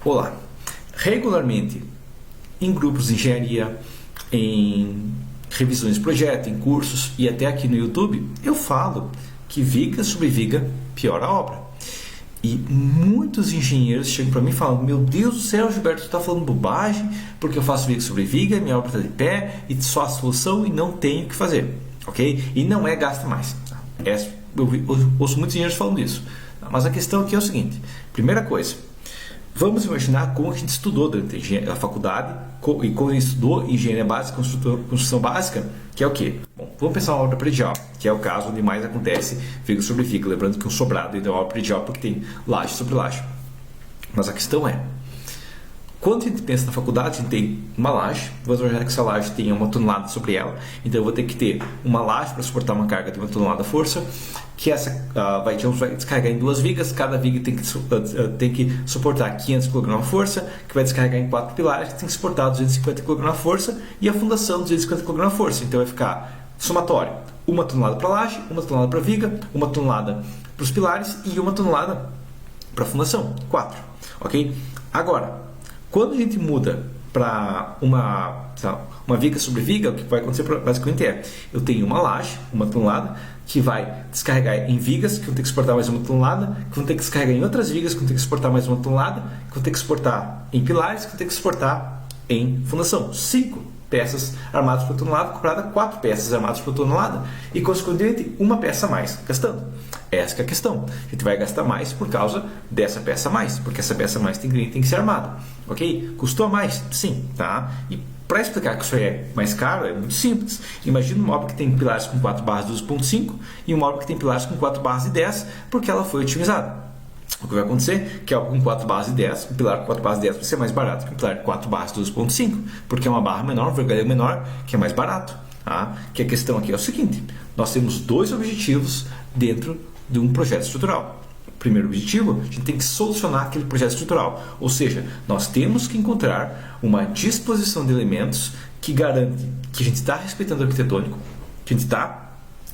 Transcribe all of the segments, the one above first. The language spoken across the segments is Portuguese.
Olá! Regularmente, em grupos de engenharia, em revisões de projeto, em cursos e até aqui no YouTube, eu falo que viga sobre viga piora a obra. E muitos engenheiros chegam para mim e falam: meu Deus do céu, Gilberto, tu está falando bobagem, porque eu faço viga sobre viga, minha obra está de pé, e só a solução e não tenho o que fazer, ok? E não é gasta mais. Eu ouço muitos engenheiros falando isso. Mas a questão aqui é o seguinte: primeira coisa, vamos imaginar como a gente estudou durante a faculdade e como a gente estudou engenharia básica, construção básica, que é o quê? Bom, vamos pensar uma obra predial, que é o caso onde mais acontece viga sobre viga, lembrando que um sobrado é uma obra predial porque tem laje sobre laje. Mas a questão é, quando a gente pensa na faculdade, a gente tem uma laje, vamos imaginar que essa laje tenha uma tonelada sobre ela, então eu vou ter que ter uma laje para suportar uma carga de uma tonelada força, que essa vai descarregar em duas vigas, cada viga tem que suportar 500 kg força, que vai descarregar em 4 pilares, que tem que suportar 250 kg força, e a fundação 250 kg força, então vai ficar somatório, 1 tonelada para a laje, 1 tonelada para a viga, 1 tonelada para os pilares e 1 tonelada para a fundação, 4, ok? Agora, quando a gente muda para uma viga sobre viga, o que vai acontecer basicamente é, eu tenho uma laje, 1 tonelada, que vai descarregar em vigas, que vão ter que suportar mais 1 tonelada, que vão ter que descarregar em outras vigas, que vão ter que suportar mais 1 tonelada, que vão ter que suportar em pilares, que vão ter que suportar em fundação. 5 peças armadas por tonelada, comparada a 4 peças armadas por tonelada, e consequentemente uma peça a mais gastando. Essa que é a questão. A gente vai gastar mais por causa dessa peça a mais, porque essa peça a mais tem que ser armada. Ok? Custou a mais? Sim. Tá? E para explicar que isso é mais caro, é muito simples. Imagina uma obra que tem pilares com 4 barras de 12.5 e uma obra que tem pilares com 4 barras de 10, porque ela foi otimizada. O que vai acontecer é que a obra com 4 barras de 10, um pilar com 4 barras de 10 vai ser mais barato que um pilar com 4 barras de 12.5, porque é uma barra menor, um vergalhão menor, que é mais barato. Tá? Que a questão aqui é o seguinte: nós temos dois objetivos dentro de um projeto estrutural. Primeiro objetivo, a gente tem que solucionar aquele projeto estrutural, ou seja, nós temos que encontrar uma disposição de elementos que garante que a gente está respeitando o arquitetônico, que a gente está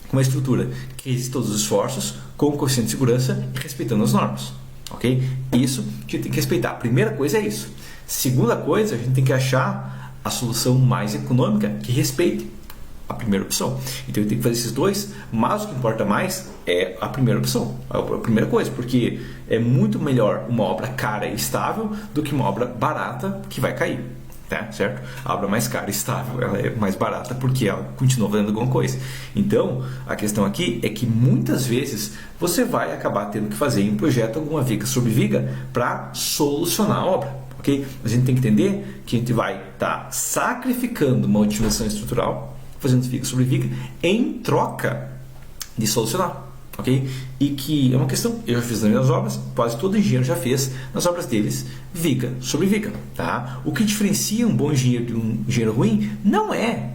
com uma estrutura que resiste todos os esforços, com coeficiente de segurança e respeitando as normas. Ok? Isso a gente tem que respeitar. A primeira coisa é isso. Segunda coisa, a gente tem que achar a solução mais econômica que respeite a primeira opção. Então eu tenho que fazer esses dois, mas o que importa mais é a primeira opção, a primeira coisa, porque é muito melhor uma obra cara e estável do que uma obra barata que vai cair, tá? Certo? A obra mais cara e estável, ela é mais barata porque ela continua valendo alguma coisa. Então a questão aqui é que muitas vezes você vai acabar tendo que fazer em um projeto alguma viga sobre viga para solucionar a obra. Okay? A gente tem que entender que a gente vai estar sacrificando uma otimização estrutural, fazendo viga sobre viga, em troca de solucionar, ok? E que é uma questão, eu já fiz nas minhas obras, quase todo engenheiro já fez nas obras deles, viga sobre viga, tá? O que diferencia um bom engenheiro de um engenheiro ruim não é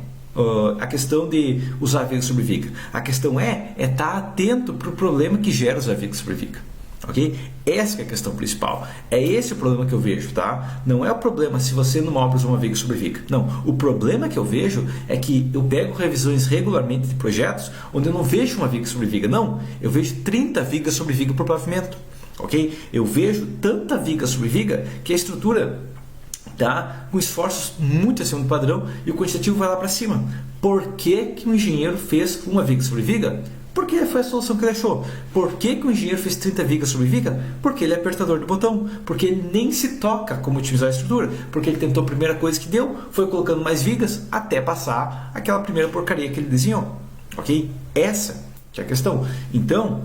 a questão de usar viga sobre viga, a questão é estar atento para o problema que gera usar viga sobre viga. Ok? Essa é a questão principal. É esse o problema que eu vejo, tá? Não é o problema se você numa obra usa uma viga sobre viga. Não. O problema que eu vejo é que eu pego revisões regularmente de projetos onde eu não vejo uma viga sobre viga. Não. Eu vejo 30 vigas sobre viga por pavimento. Ok? Eu vejo tanta viga sobre viga que a estrutura tá com esforços muito acima do padrão e o quantitativo vai lá para cima. Por que o engenheiro fez uma viga sobre viga? Porque foi a solução que ele achou. Por que o engenheiro fez 30 vigas sobre viga? Porque ele é apertador do botão. Porque ele nem se toca como otimizar a estrutura. Porque ele tentou a primeira coisa que deu, foi colocando mais vigas até passar aquela primeira porcaria que ele desenhou. Ok? Essa que é a questão. Então,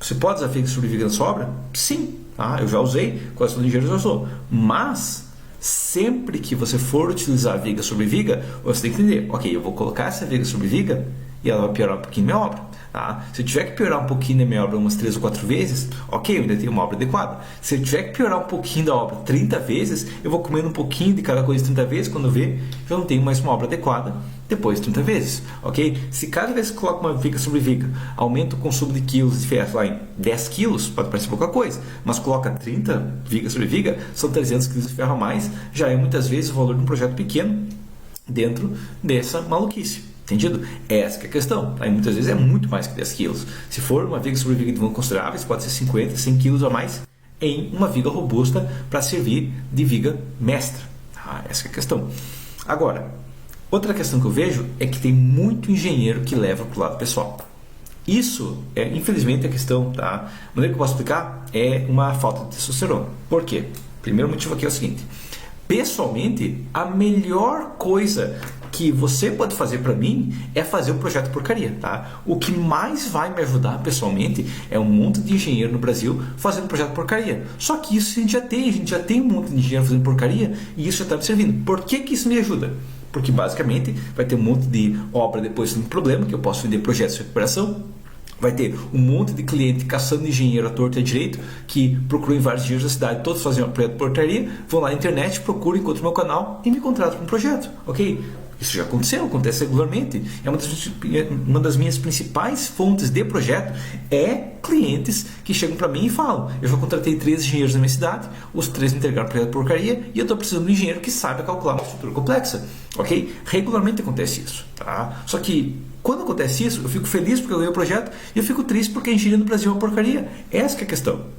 você pode usar viga sobre viga na sua obra? Sim. Tá? Eu já usei, quase todo engenheiro já usou. Mas sempre que você for utilizar viga sobre viga, você tem que entender, ok, eu vou colocar essa viga sobre viga e ela vai piorar um pouquinho minha obra. Tá? Se eu tiver que piorar um pouquinho da minha obra umas 3 ou 4 vezes, ok, eu ainda tenho uma obra adequada. Se eu tiver que piorar um pouquinho da obra 30 vezes, eu vou comendo um pouquinho de cada coisa 30 vezes, quando eu ver, eu não tenho mais uma obra adequada depois de 30 vezes. Ok? Se cada vez que coloco uma viga sobre viga, aumenta o consumo de quilos de ferro lá em 10 quilos, pode parecer pouca coisa, mas coloca 30 vigas sobre viga, são 300 quilos de ferro a mais, já é muitas vezes o valor de um projeto pequeno dentro dessa maluquice. Entendido? Essa que é a questão. Aí muitas vezes é muito mais que 10 quilos. Se for uma viga sobre viga de vão consideráveis, pode ser 50, 100 quilos a mais em uma viga robusta para servir de viga mestra. Essa é a questão. Agora, outra questão que eu vejo é que tem muito engenheiro que leva para o lado pessoal. Isso é, infelizmente, a questão, tá? A maneira que eu posso explicar é uma falta de testosterona. Por quê? Primeiro motivo aqui é o seguinte: pessoalmente, a melhor coisa que você pode fazer para mim é fazer um projeto porcaria, tá? O que mais vai me ajudar pessoalmente é um monte de engenheiro no Brasil fazendo projeto porcaria. Só que isso a gente já tem um monte de engenheiro fazendo porcaria e isso já está me servindo. Por que que isso me ajuda? Porque basicamente vai ter um monte de obra depois sem problema, que eu posso vender projetos de recuperação. Vai ter um monte de cliente caçando engenheiro à torta e à direito, que procurou em vários engenheiros da cidade, todos fazem uma projeto portaria, vão lá na internet, procuram, encontram meu canal e me contratam para um projeto, ok? Isso já aconteceu, acontece regularmente. É uma das minhas principais fontes de projeto é clientes que chegam para mim e falam: eu já contratei 3 engenheiros na minha cidade, os 3 me entregaram projeto porcaria e eu estou precisando de um engenheiro que saiba calcular uma estrutura complexa, ok? Regularmente acontece isso, tá? Só que quando acontece isso, eu fico feliz porque eu ganhei o projeto e eu fico triste porque a engenharia no Brasil é uma porcaria. Essa que é a questão.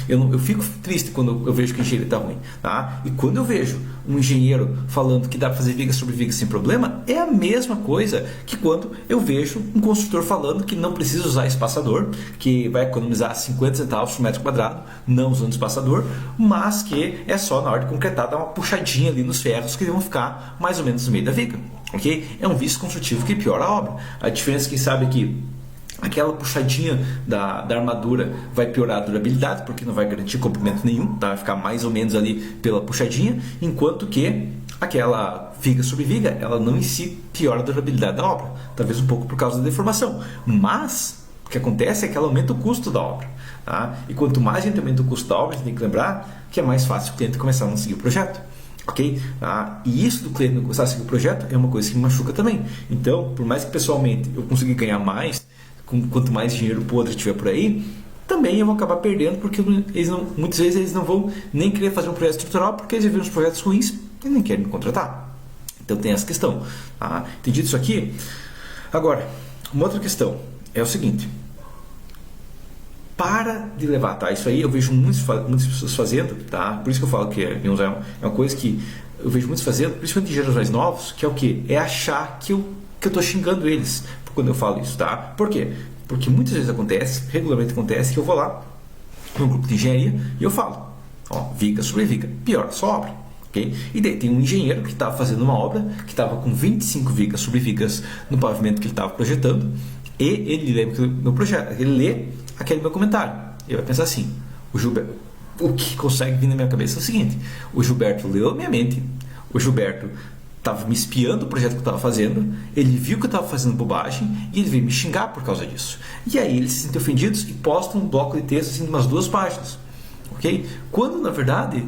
Eu fico triste quando eu vejo que a engenharia está ruim, tá? E quando eu vejo um engenheiro falando que dá para fazer viga sobre viga sem problema, é a mesma coisa que quando eu vejo um construtor falando que não precisa usar espaçador, que vai economizar 50 centavos por metro quadrado não usando espaçador, mas que é só na hora de concretar dar uma puxadinha ali nos ferros que vão ficar mais ou menos no meio da viga, ok? É um vício construtivo que piora a obra. A diferença, quem sabe, é que aquela puxadinha da armadura vai piorar a durabilidade, porque não vai garantir comprimento nenhum, tá? Vai ficar mais ou menos ali pela puxadinha, enquanto que aquela viga sobre viga, ela não em si piora a durabilidade da obra, talvez um pouco por causa da deformação, mas o que acontece é que ela aumenta o custo da obra, tá? E quanto mais a gente aumenta o custo da obra, a gente tem que lembrar que é mais fácil o cliente começar a não seguir o projeto. Ok? E isso do cliente não começar a seguir o projeto é uma coisa que me machuca também. Então, por mais que pessoalmente eu consiga ganhar mais, quanto mais dinheiro podre tiver por aí, também eu vou acabar perdendo, porque muitas vezes eles não vão nem querer fazer um projeto estrutural, porque eles já viram os projetos ruins e nem querem me contratar. Então tem essa questão. Entendido isso aqui? Agora, uma outra questão é o seguinte: para de levar, tá? Isso aí eu vejo muitas pessoas fazendo, tá? Por isso que eu falo que é uma coisa que eu vejo muitos fazendo, principalmente engenheiros mais novos, que é o quê? É achar que eu estou xingando eles quando eu falo isso, tá? Por quê? Porque muitas vezes acontece, regularmente acontece, que eu vou lá num grupo de engenharia e eu falo: viga sobre viga, pior, só obra, ok? E daí tem um engenheiro que estava fazendo uma obra, que estava com 25 vigas sobre vigas no pavimento que ele estava projetando, e ele lê meu projeto, ele lê aquele meu comentário, e ele vai pensar assim: o que consegue vir na minha cabeça é o seguinte: o Gilberto leu a minha mente, o Gilberto estava me espiando o projeto que eu estava fazendo, ele viu que eu estava fazendo bobagem e ele veio me xingar por causa disso. E aí eles se sentem ofendidos e postam um bloco de texto assim de umas 2 páginas, ok? Quando na verdade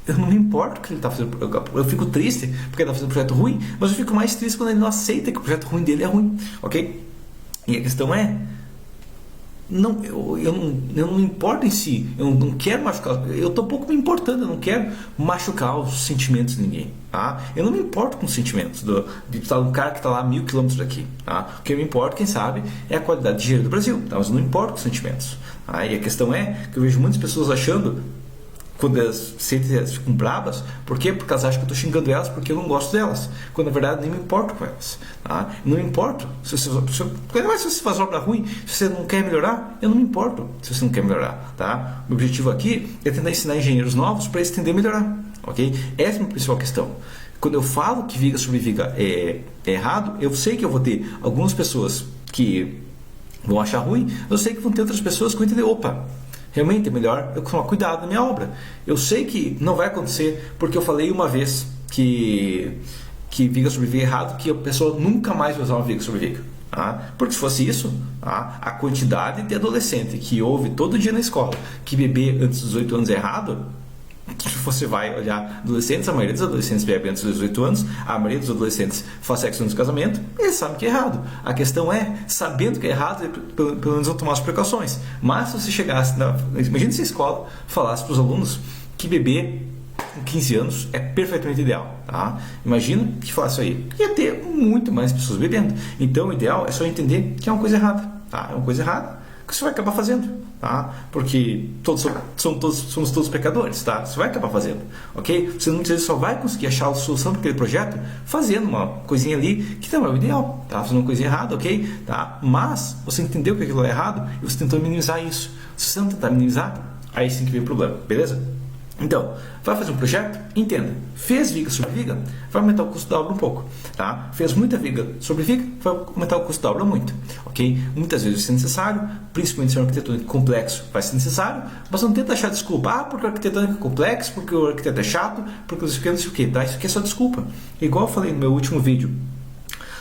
eu não me importo que ele está fazendo. Eu fico triste porque ele está fazendo um projeto ruim, mas eu fico mais triste quando ele não aceita que o projeto ruim dele é ruim, ok? E a questão é: eu não me importo em si, eu não quero machucar, eu estou pouco me importando, eu não quero machucar os sentimentos de ninguém, tá? Eu não me importo com os sentimentos de um cara que está lá a 1000 km daqui, tá? O que me importa, quem sabe, é a qualidade de engenheiro do Brasil, tá? Mas eu não importo com os sentimentos, tá? E a questão é que eu vejo muitas pessoas achando, quando elas ficam bravas, por quê? Porque elas acham que eu estou xingando elas porque eu não gosto delas, quando na verdade nem me importo com elas, tá? Não me importo se você faz obra ruim, se você não quer melhorar, eu não me importo se você não quer melhorar, tá? O objetivo aqui é tentar ensinar engenheiros novos para eles tenderem a melhorar, ok? Essa é a minha principal questão. Quando eu falo que viga sobre viga é errado, eu sei que eu vou ter algumas pessoas que vão achar ruim, eu sei que vão ter outras pessoas que vão entender: opa, realmente é melhor eu tomar cuidado na minha obra. Eu sei que não vai acontecer porque eu falei uma vez que viga sobre viga é errado, que a pessoa nunca mais vai usar uma viga sobre viga. Tá? Porque se fosse isso, tá? A quantidade de adolescente que ouve todo dia na escola que beber antes dos 18 anos é errado, se você vai olhar adolescentes, a maioria dos adolescentes bebe antes dos 18 anos, a maioria dos adolescentes faz sexo antes do casamento, eles sabem que é errado. A questão é, sabendo que é errado, pelo menos vão tomar as precauções. Mas se você chegasse, imagina se a escola falasse para os alunos que beber com 15 anos é perfeitamente ideal, tá? Imagina que falasse isso aí, ia ter muito mais pessoas bebendo. Então o ideal é só entender que é uma coisa errada, tá? É uma coisa errada. que você vai acabar fazendo, tá? Porque somos todos pecadores, tá? Você vai acabar fazendo, ok? Você muitas vezes só vai conseguir achar a solução para aquele projeto fazendo uma coisinha ali que não é o ideal, tá? Fazendo uma coisinha errada, ok? Tá? Mas você entendeu que aquilo é errado e você tentou minimizar isso. Se você não tentar minimizar, aí sim que vem o problema, beleza? Então, vai fazer um projeto? Entenda. Fez viga sobre viga? Vai aumentar o custo da obra um pouco, tá? Fez muita viga sobre viga? Vai aumentar o custo da obra muito, ok? Muitas vezes vai ser necessário, principalmente se é um arquitetônico complexo, vai ser necessário, mas não tenta achar desculpa, porque o arquitetônico é complexo, porque o arquiteto é chato, porque não sei o que, tá? Isso aqui é só desculpa. Igual eu falei no meu último vídeo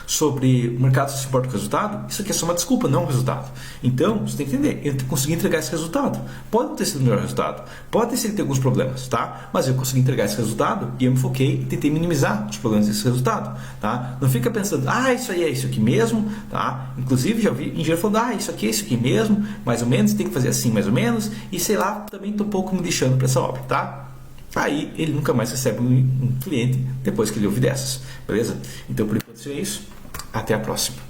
sobre o mercado se importa com o resultado, isso aqui é só uma desculpa, não um resultado. Então, você tem que entender, eu consegui entregar esse resultado. Pode não ter sido o melhor resultado, pode ter sido ter alguns problemas, tá? Mas eu consegui entregar esse resultado e eu me foquei e tentei minimizar os problemas desse resultado, tá? Não fica pensando, isso aí é isso aqui mesmo, tá? Inclusive, já vi engenheiro falando, isso aqui é isso aqui mesmo, mais ou menos, tem que fazer assim, mais ou menos, e sei lá, também estou um pouco me deixando para essa obra, tá? Aí ele nunca mais recebe um cliente depois que ele ouve dessas, beleza? Então, por enquanto, isso é isso. Até a próxima.